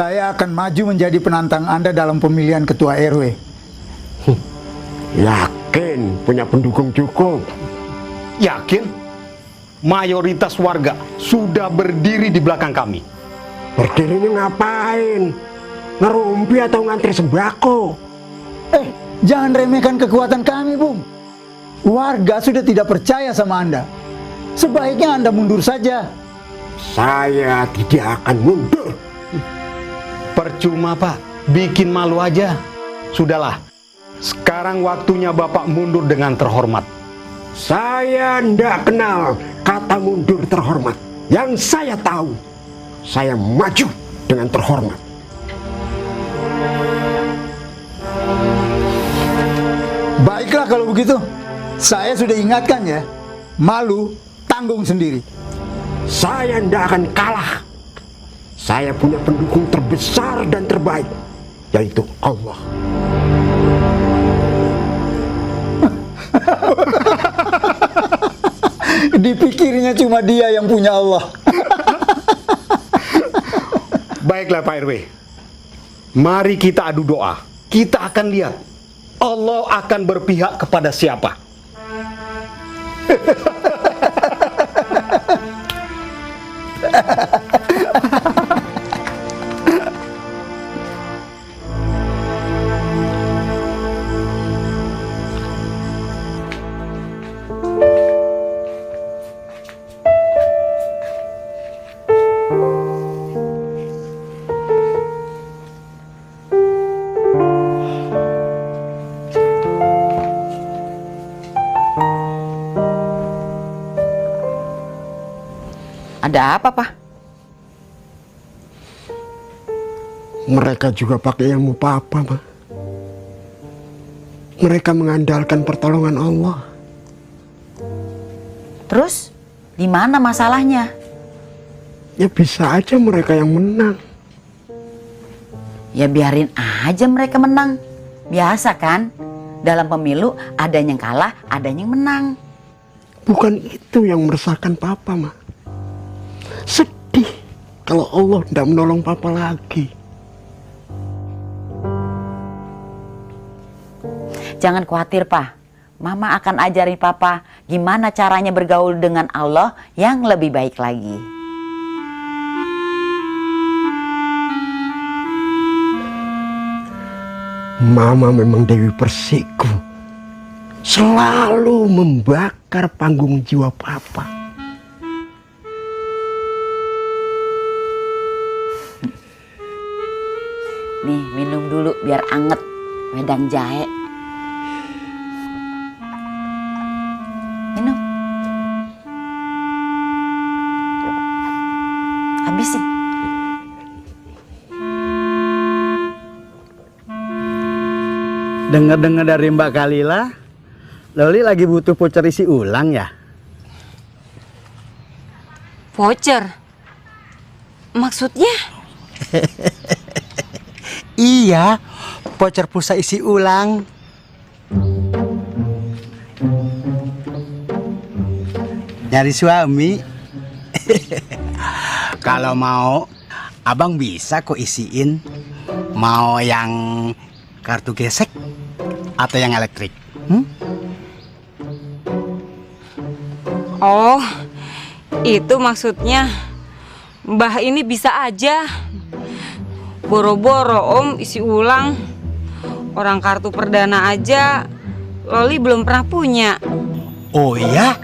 saya akan maju menjadi penantang Anda dalam pemilihan ketua RW. Yakin punya pendukung cukup? Yakin? Mayoritas warga sudah berdiri di belakang kami. Berdirinya ngapain? Ngerumpi atau ngantri sembako? Jangan remehkan kekuatan kami, Bung. Warga sudah tidak percaya sama Anda. Sebaiknya Anda mundur saja. Saya tidak akan mundur. Percuma, Pak. Bikin malu aja. Sudahlah. Sekarang waktunya Bapak mundur dengan terhormat. Saya tidak kenal kata mundur terhormat. Yang saya tahu, saya maju dengan terhormat. Baiklah kalau begitu. Saya sudah ingatkan ya. Malu, tanggung sendiri. Saya tidak akan kalah. Saya punya pendukung terbesar dan terbaik, yaitu Allah. Dipikirnya cuma dia yang punya Allah. Baiklah Pak RW. Mari kita adu doa. Kita akan lihat Allah akan berpihak kepada siapa. Ada apa, Pak? Mereka juga pakai ilmu papa, Ma. Mereka mengandalkan pertolongan Allah. Terus, di mana masalahnya? Ya bisa aja mereka yang menang. Ya biarin aja mereka menang. Biasa kan? Dalam pemilu ada yang kalah, ada yang menang. Bukan itu yang meresahkan papa, Ma. Sedih kalau Allah tidak menolong papa lagi. Jangan khawatir, Pak. Mama akan ajarin Papa gimana caranya bergaul dengan Allah yang lebih baik lagi. Mama memang Dewi Persikku. Selalu membakar panggung jiwa papa. Nih, minum dulu biar anget. Wedang jahe. Minum. Habisin. Dengar-dengar dari Mbak Kalila, Loli lagi butuh voucher isi ulang ya? Voucher? Maksudnya? Iya, voucher pulsa isi ulang. Nyari suami. Kalau mau, abang bisa kok isiin. Mau yang kartu gesek atau yang elektrik? Oh, itu maksudnya. Mbah ini bisa aja. Boro-boro Om isi ulang. Orang kartu perdana aja Loli belum pernah punya. Oh iya?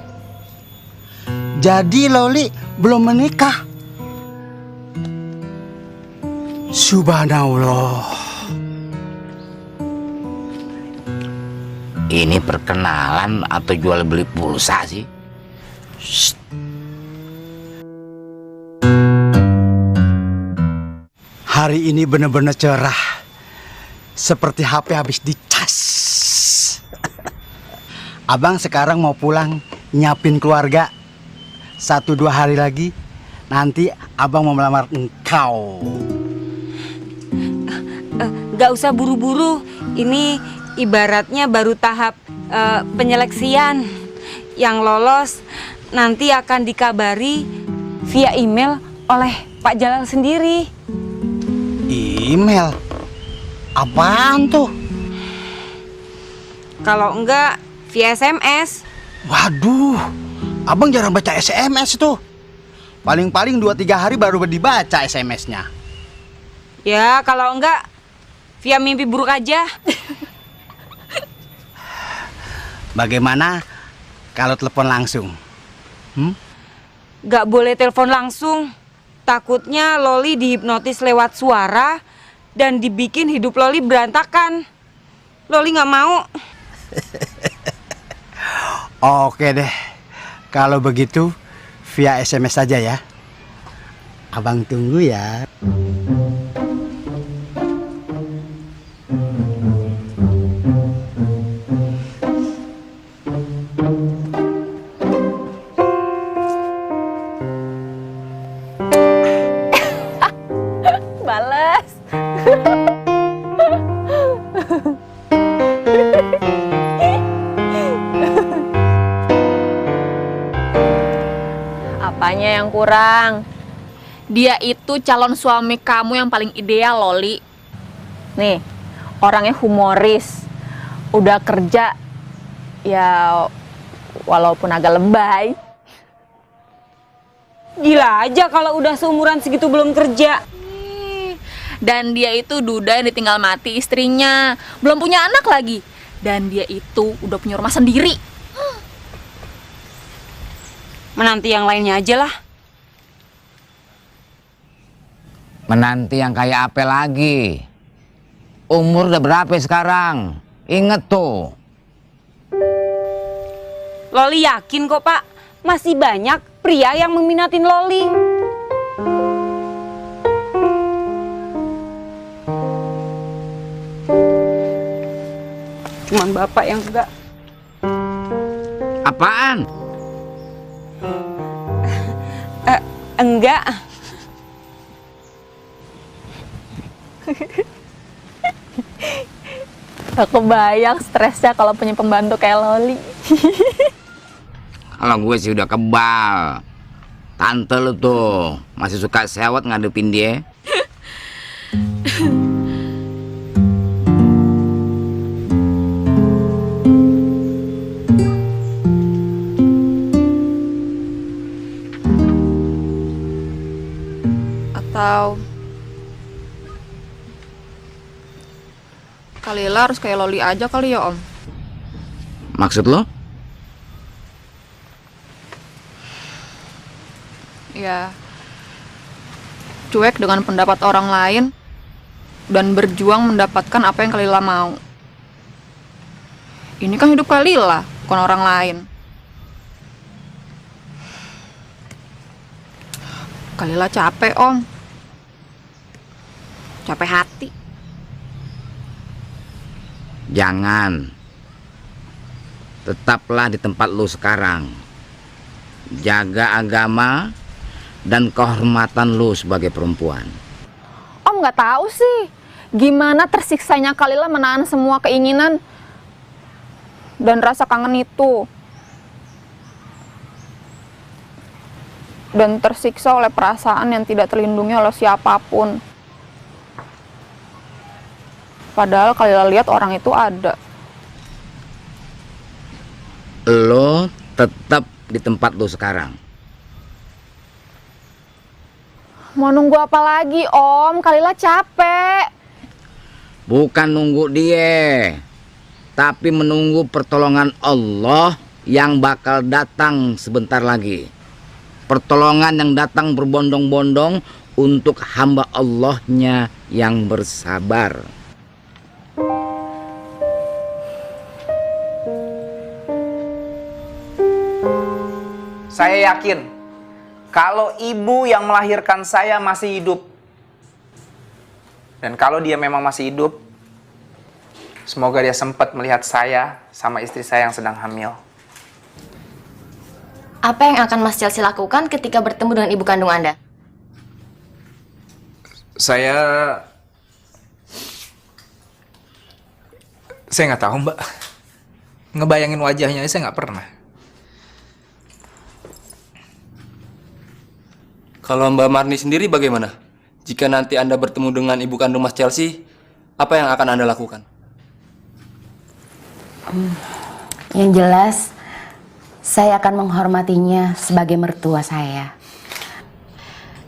Jadi Loli belum menikah? Subhanallah. Ini perkenalan atau jual beli pulsa sih? Shh. Hari ini benar-benar cerah. Seperti HP habis dicas. Abang sekarang mau pulang nyiapin keluarga. 1-2 hari lagi nanti abang mau melamar engkau. Gak usah buru-buru. Ini ibaratnya baru tahap penyeleksian. Yang lolos nanti akan dikabari via email oleh Pak Jalal sendiri. email. Apaan tuh? Kalau enggak, via SMS. Waduh, abang jarang baca SMS tuh. Paling-paling 2-3 hari baru dibaca SMS-nya. Ya, kalau enggak, via mimpi buruk aja. Bagaimana kalau telepon langsung? Gak boleh telepon langsung. Takutnya Loli dihipnotis lewat suara dan dibikin hidup Loli berantakan. Loli gak mau. Oke deh, kalau begitu via SMS saja ya. Abang tunggu ya. Bales. Apanya yang kurang? Dia itu calon suami kamu yang paling ideal, Loli. Nih, orangnya humoris, udah kerja, ya walaupun agak lebay. Gila aja kalau udah seumuran segitu belum kerja. Dan dia itu duda yang ditinggal mati istrinya, belum punya anak lagi. Dan dia itu udah punya rumah sendiri. Menanti yang lainnya aja lah. Menanti yang kayak apa lagi? Umur udah berapa sekarang? Ingat tuh. Loli yakin kok, Pak. Masih banyak pria yang meminatin Loli. Cuman Bapak yang enggak. Apaan? Enggak. Gak kebayang stresnya kalau punya pembantu kayak Loli. Kalau gue sih udah kebal. Tante lu tuh masih suka sewot ngadepin dia. Atau Kalila harus kayak Loli aja kali ya, Om. Maksud lo? Ya, cuek dengan pendapat orang lain dan berjuang mendapatkan apa yang Kalila mau. Ini kan hidup Kalila, bukan orang lain. Kalila capek, Om. Capek hati. Jangan. Tetaplah di tempat lu sekarang. Jaga agama dan kehormatan lu sebagai perempuan. Om nggak tahu sih gimana tersiksanya Kalila menahan semua keinginan dan rasa kangen itu. Dan tersiksa oleh perasaan yang tidak terlindungi oleh siapapun. Padahal Kalila lihat orang itu ada. Lo tetap di tempat lo sekarang. Mau nunggu apa lagi, Om? Kalila capek. Bukan nunggu dia, tapi menunggu pertolongan Allah yang bakal datang sebentar lagi. Pertolongan yang datang berbondong-bondong untuk hamba Allahnya yang bersabar. Saya yakin kalau ibu yang melahirkan saya masih hidup. Dan kalau dia memang masih hidup, semoga dia sempat melihat saya sama istri saya yang sedang hamil. Apa yang akan Mas Chelsea lakukan ketika bertemu dengan ibu kandung Anda? Saya nggak tahu, Mbak. Ngebayangin wajahnya saya nggak pernah. Kalau Mbak Marni sendiri bagaimana? Jika nanti Anda bertemu dengan ibu kandung Mas Chelsea, apa yang akan Anda lakukan? Yang jelas, saya akan menghormatinya sebagai mertua saya.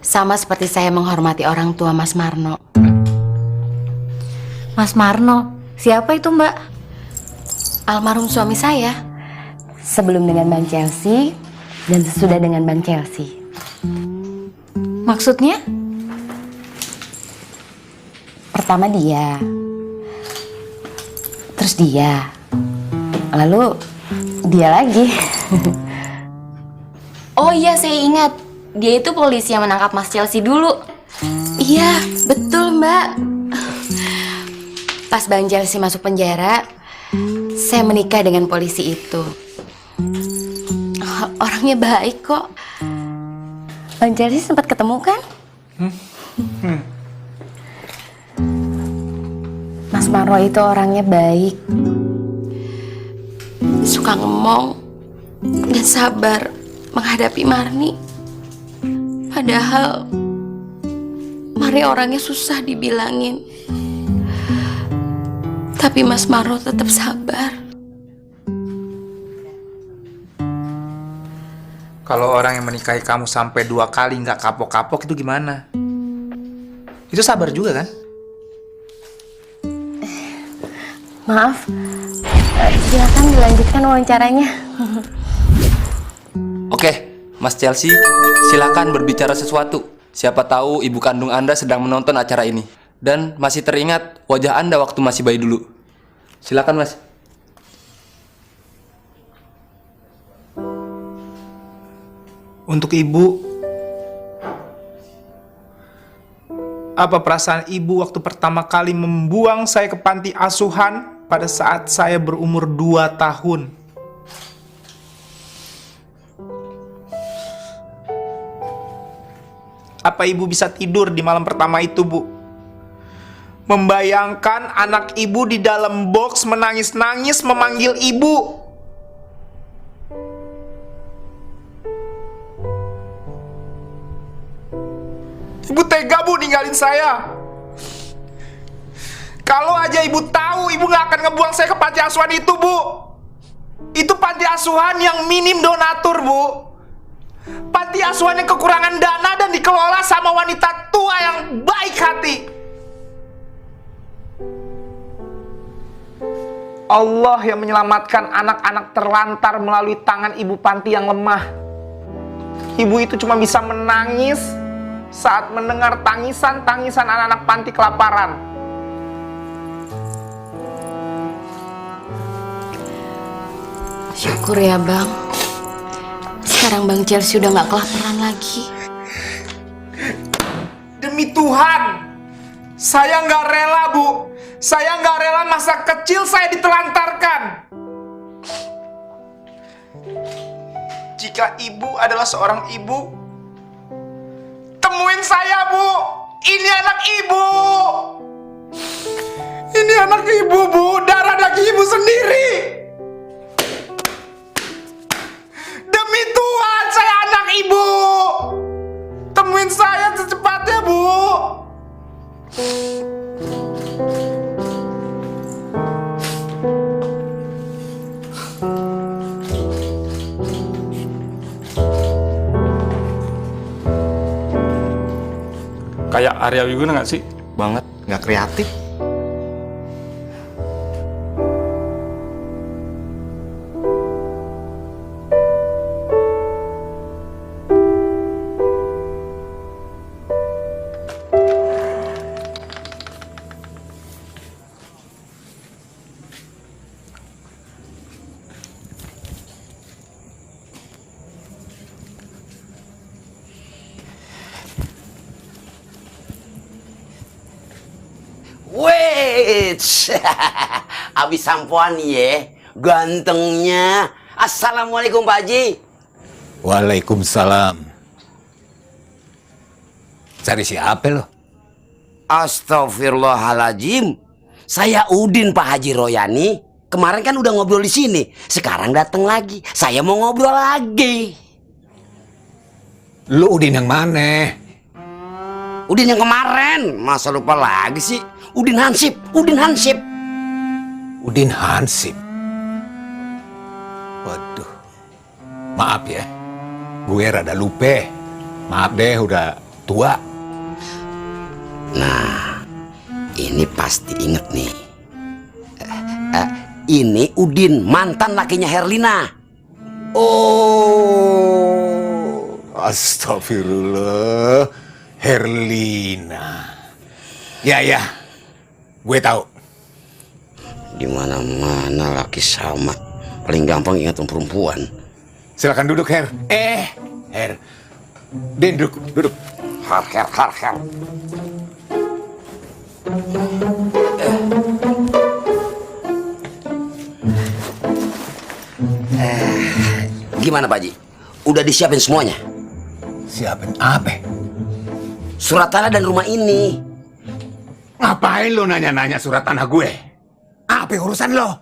Sama seperti saya menghormati orang tua Mas Marno. Mas Marno, siapa itu Mbak? Almarhum suami saya. Sebelum dengan Bang Chelsea dan sesudah dengan Bang Chelsea. Maksudnya? Pertama dia, terus dia, lalu dia lagi. Oh iya, saya ingat. Dia itu polisi yang menangkap Mas Chelsea dulu. Iya, betul Mbak. Pas Bang Chelsea masuk penjara, saya menikah dengan polisi itu. Orangnya baik kok. Bang Chelsea sempat ketemu kan? Mas Marno itu orangnya baik, suka ngomong dan sabar menghadapi Marni. Padahal Marni orangnya susah dibilangin. Tapi Mas Marno tetap sabar. Kalau orang yang menikahi kamu sampai 2 kali nggak kapok-kapok itu gimana? Itu sabar juga kan? Maaf, silakan dilanjutkan wawancaranya. Oke, Mas Chelsea, silakan berbicara sesuatu. Siapa tahu ibu kandung Anda sedang menonton acara ini dan masih teringat wajah Anda waktu masih bayi dulu. Silakan, Mas. Untuk ibu, apa perasaan ibu waktu pertama kali membuang saya ke panti asuhan pada saat saya berumur 2 tahun? Apa ibu bisa tidur di malam pertama itu, Bu? Membayangkan anak ibu di dalam box menangis-nangis memanggil ibu. Ibu tega, Bu, ninggalin saya. Kalau aja ibu tahu, ibu gak akan ngebuang saya ke panti asuhan itu, Bu. Itu panti asuhan yang minim donatur, Bu. Panti asuhan yang kekurangan dana dan dikelola sama wanita tua yang baik hati. Allah yang menyelamatkan anak-anak terlantar melalui tangan ibu panti yang lemah. Ibu itu cuma bisa menangis saat mendengar tangisan-tangisan anak-anak panti kelaparan. Syukur ya Bang. Sekarang Bang Chelsea udah gak kelaparan lagi. Demi Tuhan, saya nggak rela, Bu. Saya nggak rela masa kecil saya ditelantarkan. Jika ibu adalah seorang ibu, temuin saya, Bu. Ini anak ibu. Ini anak ibu, Bu. Darah daging ibu sendiri. Demi Tuhan, saya anak ibu. Temuin saya secepatnya, Bu. Kayak Arya Wiguna nggak sih? Banget, nggak kreatif. Wait, abis sampoan ya, gantengnya. Assalamualaikum Pak Haji. Waalaikumsalam. Cari siapa lo? Astagfirullahaladzim. Saya Udin Pak Haji Royani. Kemarin kan udah ngobrol di sini. Sekarang datang lagi. Saya mau ngobrol lagi. Lu Udin yang mana? Udin yang kemarin. Masa lupa lagi sih? Udin Hansip. Udin Hansip. Waduh. Maaf ya. Gue rada lupa. Maaf deh, udah tua. Nah, ini pasti inget nih. Ini Udin, mantan lakinya Herlina. Oh, astagfirullah, Herlina. Ya, gue tahu. Di mana-mana laki sama, paling gampang ingat perempuan. Silakan duduk, Her. Her. Din, duduk. Her. Gimana Pak Haji? Udah disiapin semuanya? Siapin apa? Surat tanah dan rumah ini. Ngapain lo nanya-nanya surat tanah gue? Apa urusan lo?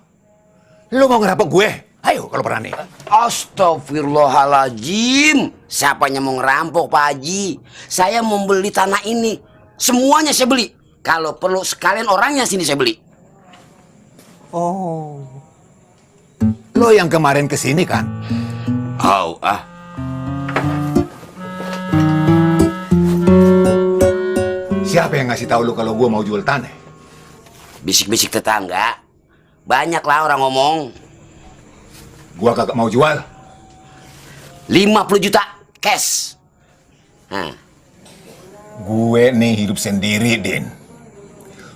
Lo mau ngerampok gue? Ayo kalau berani. Astagfirullahaladzim. Siapanya mau ngerampok Pak Haji? Saya mau beli tanah ini. Semuanya saya beli. Kalau perlu sekalian orangnya sini saya beli. Oh. Lo yang kemarin kesini kan? Siapa yang ngasih tahu lo kalau gue mau jual tanah? Bisik-bisik tetangga. Banyak lah orang ngomong. Gua kagak mau jual. 50 juta cash. Gue nih hidup sendiri, Din.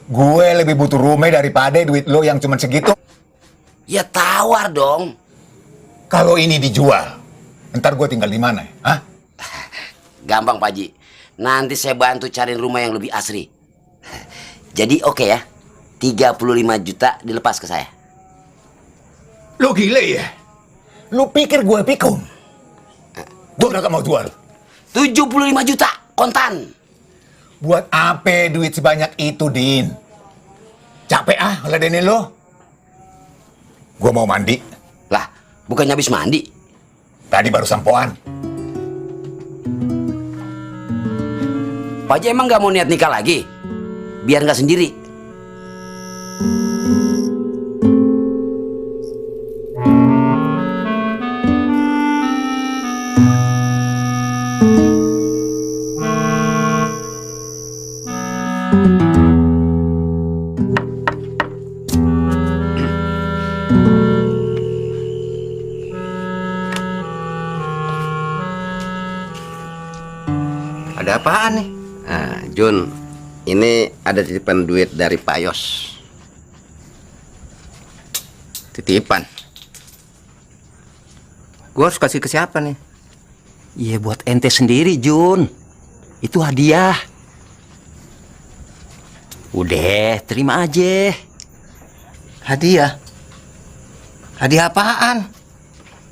Gue lebih butuh rumah daripada duit lo yang cuma segitu. Ya tawar dong. Kalau ini dijual, ntar gue tinggal di mana? Hah? Gampang Pak Haji. Nanti saya bantu cari rumah yang lebih asri. Jadi oke ya. 35 juta dilepas ke saya. Lo gile ya? Lo pikir gue pikun? Gue gak mau jual. 75 juta kontan. Buat apa duit sebanyak itu, Din? Capek ngeladenin lo. Gue mau mandi. Lah, bukannya habis mandi? Tadi baru sampoan. Pak Haji emang gak mau niat nikah lagi? Biar gak sendiri. Ada apaan nih? Jun, ini ada titipan duit dari Pak Yos. Titipan? Gue harus kasih ke siapa nih? Iya buat ente sendiri, Jun. Itu hadiah. Udah, terima aja. Hadiah? Hadiah apaan?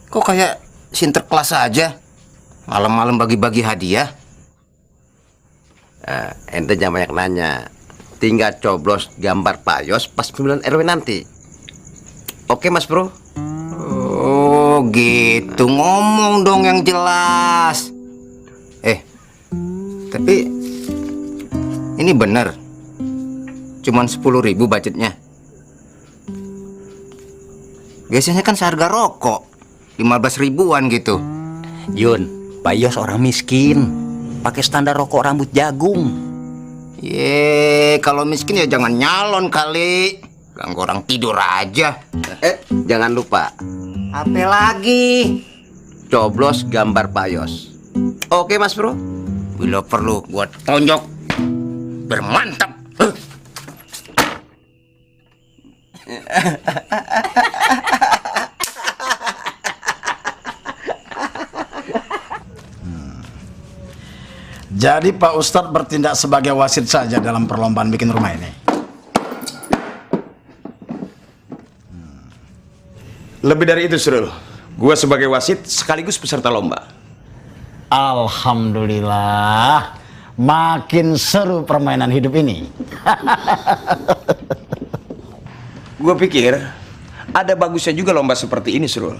Kok kayak Sinterklas aja? Malam-malam bagi-bagi hadiah? Ente jangan banyak nanya. Tinggal coblos gambar Pak Yos pas pemilihan RW nanti. Oke Mas Bro? Oh gitu, ngomong dong yang jelas. Tapi ini bener cuman 10.000 budgetnya. Biasanya kan seharga rokok 15 ribuan gitu. Yun, Pak Yos orang miskin, pakai standar rokok rambut jagung. Kalau miskin ya jangan nyalon kali. Ganggu orang tidur aja. Jangan lupa. Apa lagi? Coblos gambar Pak Yos. Oke Mas Bro? Bila perlu buat tonjok bermantap. Jadi Pak Ustadz bertindak sebagai wasit saja dalam perlombaan bikin rumah ini. Lebih dari itu, Surul. Gua sebagai wasit sekaligus peserta lomba. Alhamdulillah, makin seru permainan hidup ini. Gue pikir ada bagusnya juga lomba seperti ini, Surul.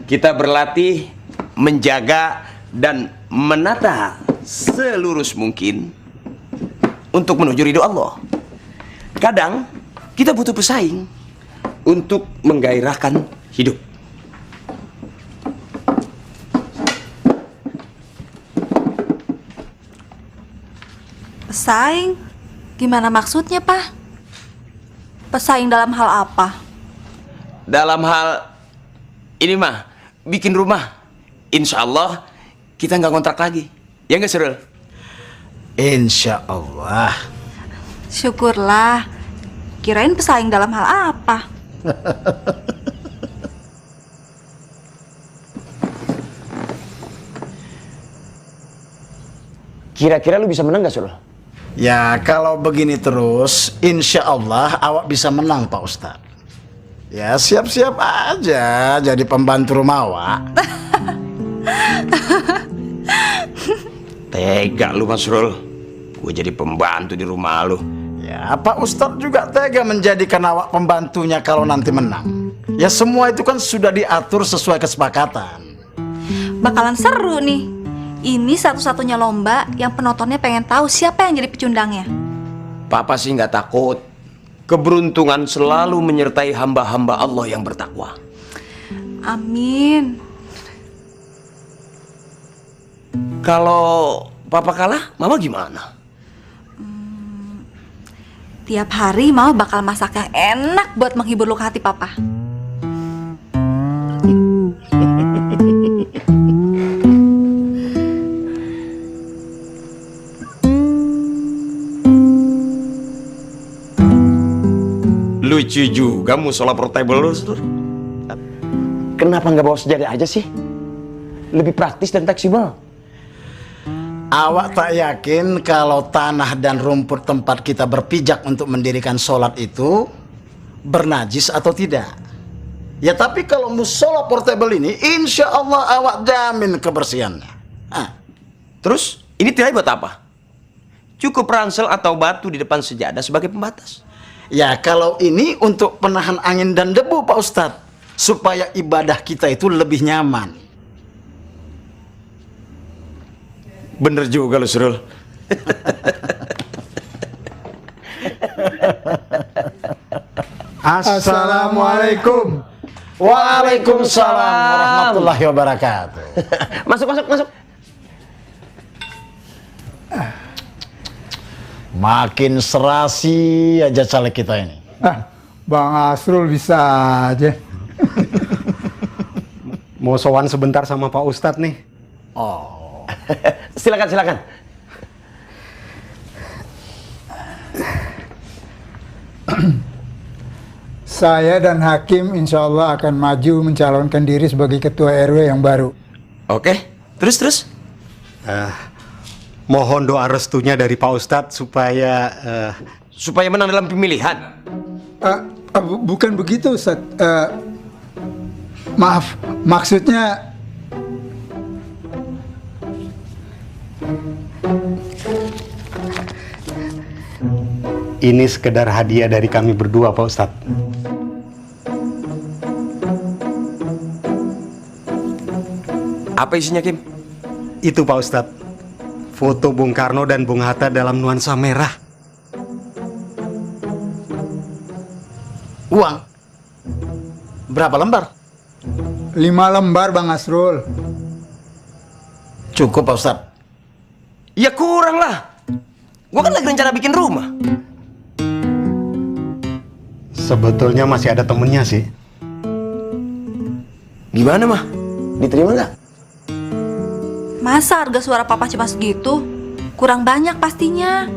Kita berlatih menjaga dan menata selurus mungkin untuk menuju ridho Allah. Kadang kita butuh pesaing untuk menggairahkan hidup. Pesaing? Gimana maksudnya, Pak? Pesaing dalam hal apa? Dalam hal ini mah, bikin rumah. Insya Allah kita nggak kontrak lagi. Ya nggak, Surul? Insya Allah. Syukurlah. Kirain pesaing dalam hal apa? Kira-kira lu bisa menang nggak, Surul? Ya kalau begini terus, insya Allah awak bisa menang Pak Ustadz. Ya siap-siap aja jadi pembantu rumah awak. Tega lu, Mas Rul. Gue jadi pembantu di rumah lu. Ya Pak Ustadz juga tega menjadikan awak pembantunya kalau nanti menang. Ya semua itu kan sudah diatur sesuai kesepakatan. Bakalan seru nih. Ini satu-satunya lomba yang penontonnya pengen tahu siapa yang jadi pecundangnya. Papa sih nggak takut. Keberuntungan selalu menyertai hamba-hamba Allah yang bertakwa. Amin. Kalau Papa kalah, Mama gimana? Tiap hari Mama bakal masak yang enak buat menghibur luka hati Papa. Lucu juga musola portable lu, Sur. Kenapa nggak bawa sejadah aja sih? Lebih praktis dan fleksibel. Awak tak yakin kalau tanah dan rumput tempat kita berpijak untuk mendirikan sholat itu bernajis atau tidak? Ya tapi kalau musola portable ini, insya Allah awak jamin kebersihannya. Terus ini tirai buat apa? Cukup ransel atau batu di depan sejadah sebagai pembatas. Ya kalau ini untuk penahan angin dan debu Pak Ustadz, supaya ibadah kita itu lebih nyaman. Bener juga lu, Surul. Assalamualaikum. Waalaikumsalam warahmatullahi wabarakatuh. Masuk. Makin serasi aja caleg kita ini. Bang Asrul bisa aja. Mau sowan sebentar sama Pak Ustadz nih. Oh. Silakan. Saya dan Hakim insya Allah akan maju mencalonkan diri sebagai ketua RW yang baru. Oke, terus? Mohon doa restunya dari Pak Ustadz supaya menang dalam pemilihan. Bukan begitu, Ustaz. Maaf, maksudnya ini sekedar hadiah dari kami berdua, Pak Ustadz. Apa isinya, Kim? Itu, Pak Ustadz. Foto Bung Karno dan Bung Hatta dalam nuansa merah. Uang? Berapa lembar? 5 lembar, Bang Asrul. Cukup, Pak Ustadz. Ya kurang lah. Gua kan lagi rencana bikin rumah. Sebetulnya masih ada temennya sih. Gimana, Mah? Diterima nggak? Masa harga suara Papa cuma segitu? Kurang banyak pastinya.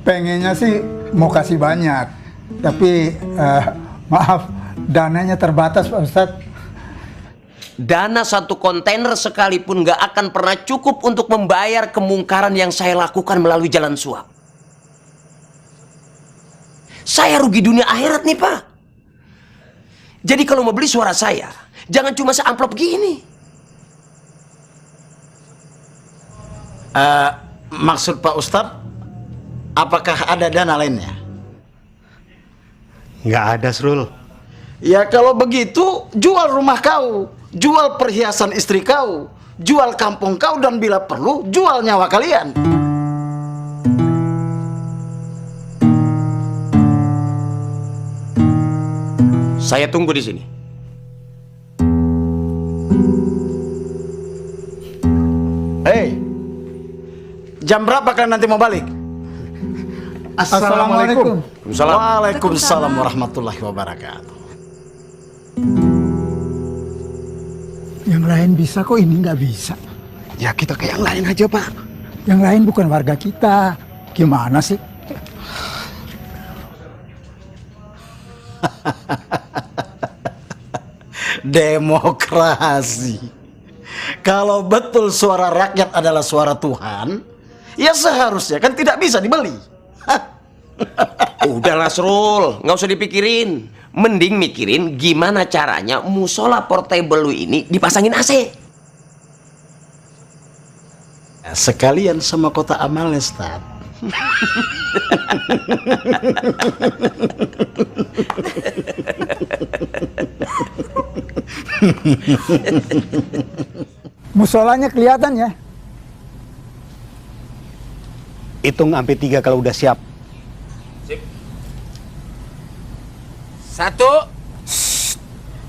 Pengennya sih mau kasih banyak, tapi maaf, dananya terbatas, Pak Ustadz. Dana 1 kontainer sekalipun nggak akan pernah cukup untuk membayar kemungkaran yang saya lakukan melalui jalan suap. Saya rugi dunia akhirat nih, Pak. Jadi kalau mau beli suara saya, jangan cuma seamplop gini. Maksud Pak Ustadz, apakah ada dana lainnya? Nggak ada, Srul. Ya kalau begitu, jual rumah kau, jual perhiasan istri kau, jual kampung kau, dan bila perlu, jual nyawa kalian. Saya tunggu di sini. Hei, jam berapa kalian nanti mau balik? Assalamualaikum. Waalaikumsalam warahmatullahi wabarakatuh. Yang lain bisa kok, ini nggak bisa. Ya kita ke yang lain aja, Pak. Yang lain bukan warga kita. Gimana sih? Demokrasi. Kalau betul suara rakyat adalah suara Tuhan, ya seharusnya kan tidak bisa dibeli. Udah Nasrul, nggak usah dipikirin. Mending mikirin gimana caranya musola portable lu ini dipasangin AC. Sekalian sama kota amal, Ustaz. Musolanya kelihatan ya? Hitung sampai 3 kalau udah siap. Sip. 1.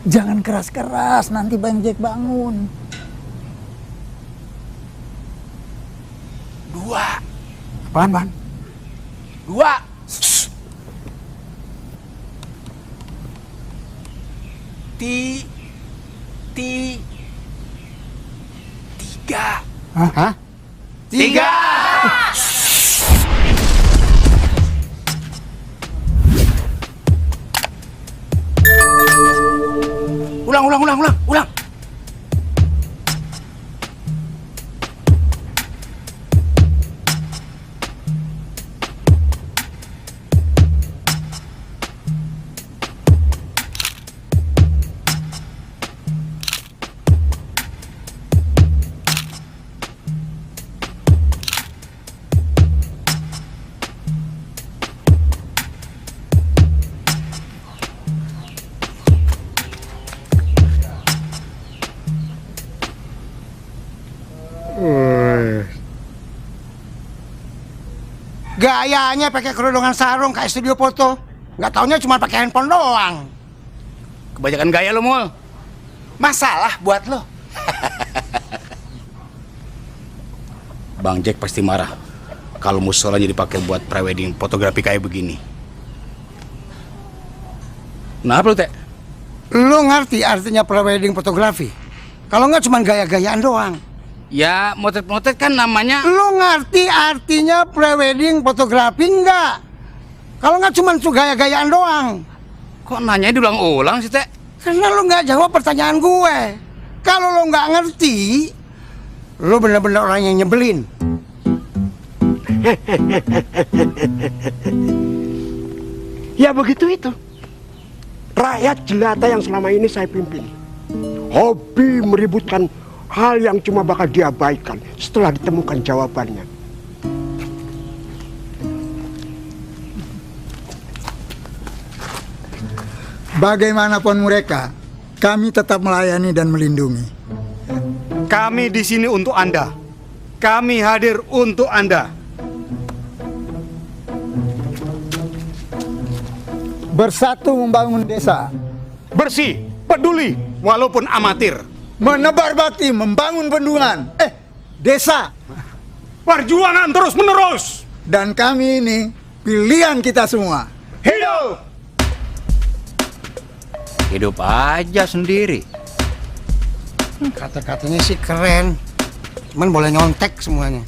Jangan keras-keras, nanti Bang Jack bangun. 2. Apaan, Ban? 2. Tiga. Hah? 3. Ulang. Gayanya pakai kerudungan sarung kayak studio foto. Nggak taunya cuma pakai handphone doang. Kebanyakan gaya lo, Mul. Masalah buat lo. Bang Jack pasti marah kalau musolanya dipakai buat prewedding fotografi kayak begini. Kenapa lu, Teh? Lo ngerti artinya prewedding fotografi? Kalau nggak cuma gaya-gayaan doang. Ya, motret-motret kan namanya. Lo ngerti artinya prewedding fotografi nggak? Kalau nggak cuma gaya-gayaan doang. Kok nanya diulang-ulang sih, Teh? Karena lo nggak jawab pertanyaan gue. Kalau lo nggak ngerti, lo bener-bener orang yang nyebelin. Ya begitu itu. Rakyat jelata yang selama ini saya pimpin, hobi meributkan hal yang cuma bakal diabaikan setelah ditemukan jawabannya. Bagaimanapun mereka, kami tetap melayani dan melindungi. Kami di sini untuk Anda. Kami hadir untuk Anda. Bersatu membangun desa. Bersih, peduli, walaupun amatir. Menebar bakti, membangun bendungan. Desa. Perjuangan terus-menerus. Dan kami ini pilihan kita semua. Hidup! Hidup aja sendiri. Kata-katanya sih keren. Cuman boleh nyontek semuanya.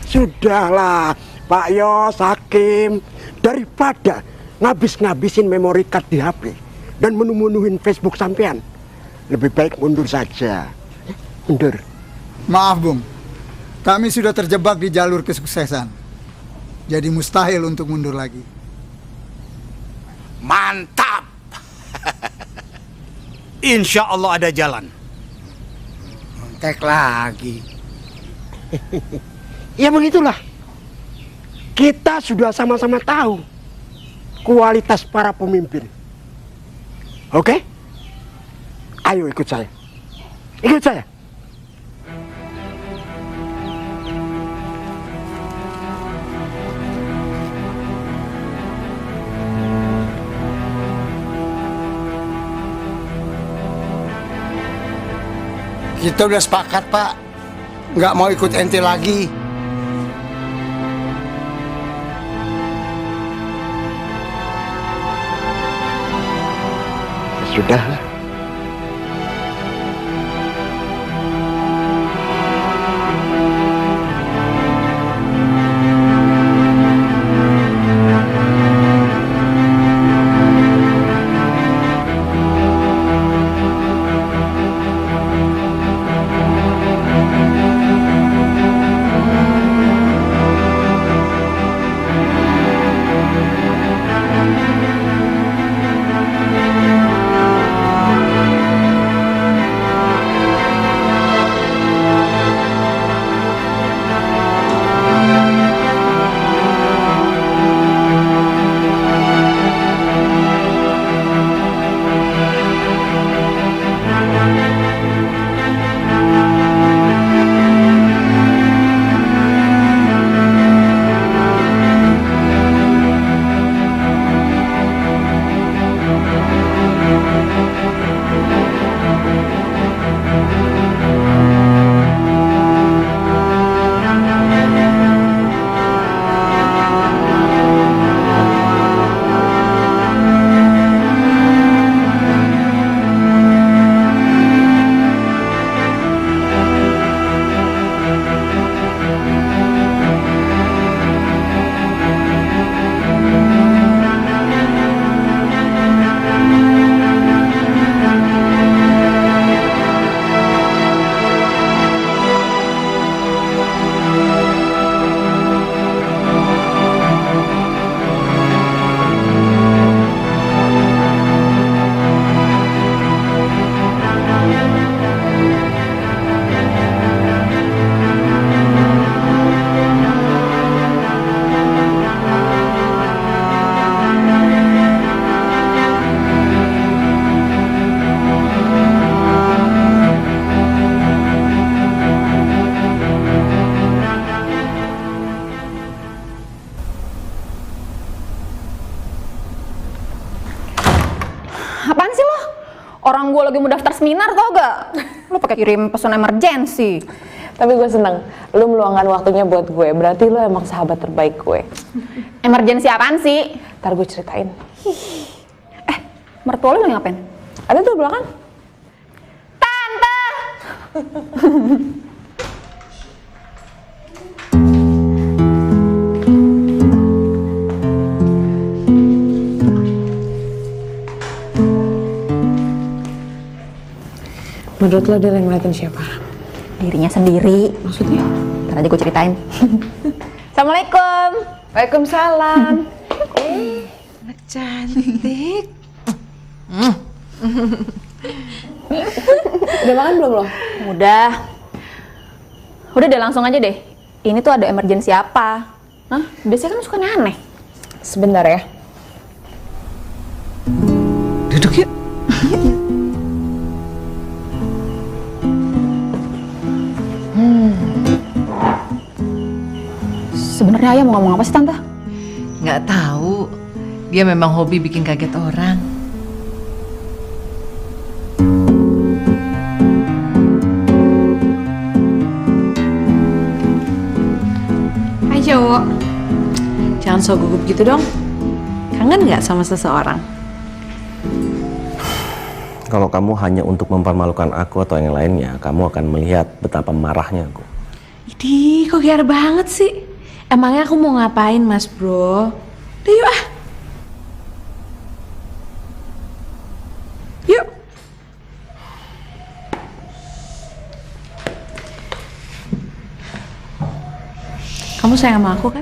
Sudahlah, Pak Yos, Hakim. Daripada ngabis-ngabisin memori card di HP dan menu-menuhin Facebook sampean, lebih baik mundur saja. Mundur. Maaf, Bung. Kami sudah terjebak di jalur kesuksesan. Jadi mustahil untuk mundur lagi. Mantap. Insya Allah ada jalan. Tek lagi. Ya begitulah. Kita sudah sama-sama tahu kualitas para pemimpin. Oke? Ayo ikut saya. Ikut saya. Kita udah sepakat, Pak. Nggak mau ikut ente lagi. Sudah. Apaan sih lo? Orang gue lagi mau daftar seminar tau gak? Lo pakai kirim pesan emergency. Tapi gue seneng, lo meluangkan waktunya buat gue. Berarti lo emang sahabat terbaik gue. Emergency apaan sih? Ntar gue ceritain. Mertua lo lagi ngapain? Ada tuh belakang. Tante! Menurut lo dia yang ngeliatin siapa? Dirinya sendiri. Maksudnya? Ntar aja gue ceritain. Assalamualaikum. Waalaikumsalam. Anak cantik. Udah makan belum lo? Udah deh, langsung aja deh. Ini tuh ada emergency apa? Hah? Biasanya kan suka aneh. Sebentar ya. Duduk yuk. Sebenarnya Ayah mau ngomong apa sih Tante? Nggak tahu. Dia memang hobi bikin kaget orang. Hai cowok. Jangan so gugup gitu dong. Kangen nggak sama seseorang? Kalau kamu hanya untuk mempermalukan aku atau yang lainnya, kamu akan melihat betapa marahnya aku. Idih, kok GR banget sih? Emangnya aku mau ngapain, Mas Bro? Udah yuk ah. Yuk. Kamu sayang sama aku kan?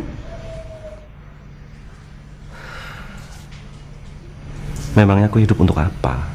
Memangnya aku hidup untuk apa?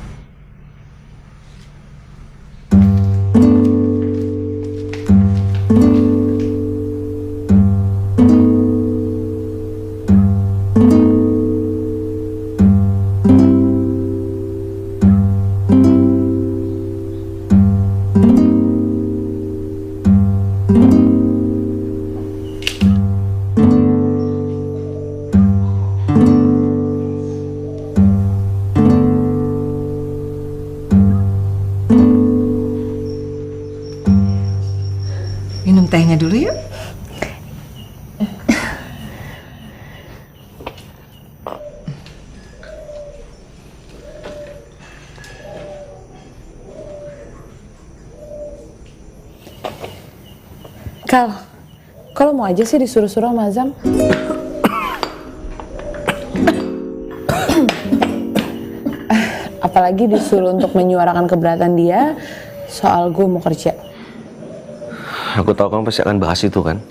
Kal, kalau mau aja sih disuruh-suruh sama Azam. Apalagi disuruh untuk menyuarakan keberatan dia soal gue mau kerja. Aku tahu kamu pasti akan bahas itu kan.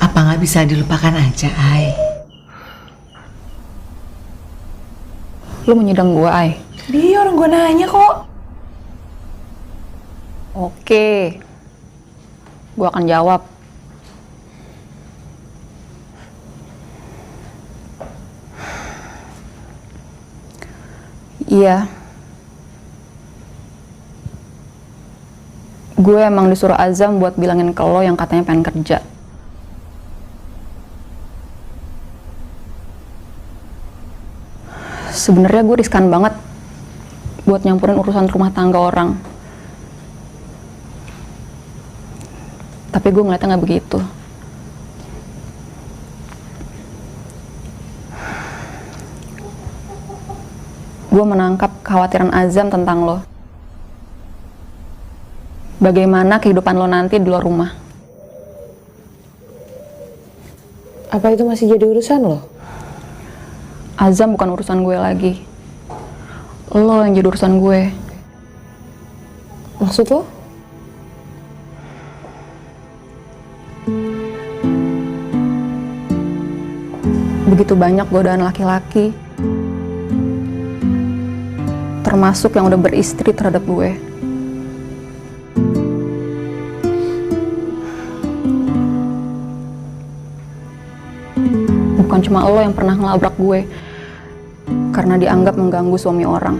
Apa nggak bisa dilupakan aja, Ai? Lu mau nyedang gue, Ai? Dia orang gue nanya kok. Oke. Gue akan jawab. Iya. Gue emang disuruh Azam buat bilangin ke lo yang katanya pengen kerja. Sebenarnya gue riskan banget buat nyampurin urusan rumah tangga orang. Tapi gue ngeliatnya nggak begitu. Gue menangkap kekhawatiran Azam tentang lo. Bagaimana kehidupan lo nanti di luar rumah. Apa itu masih jadi urusan lo? Azam bukan urusan gue lagi. Lo yang jadi urusan gue. Maksud lo? Begitu banyak godaan laki-laki, termasuk yang udah beristri terhadap gue. Bukan cuma lo yang pernah ngelabrak gue karena dianggap mengganggu suami orang.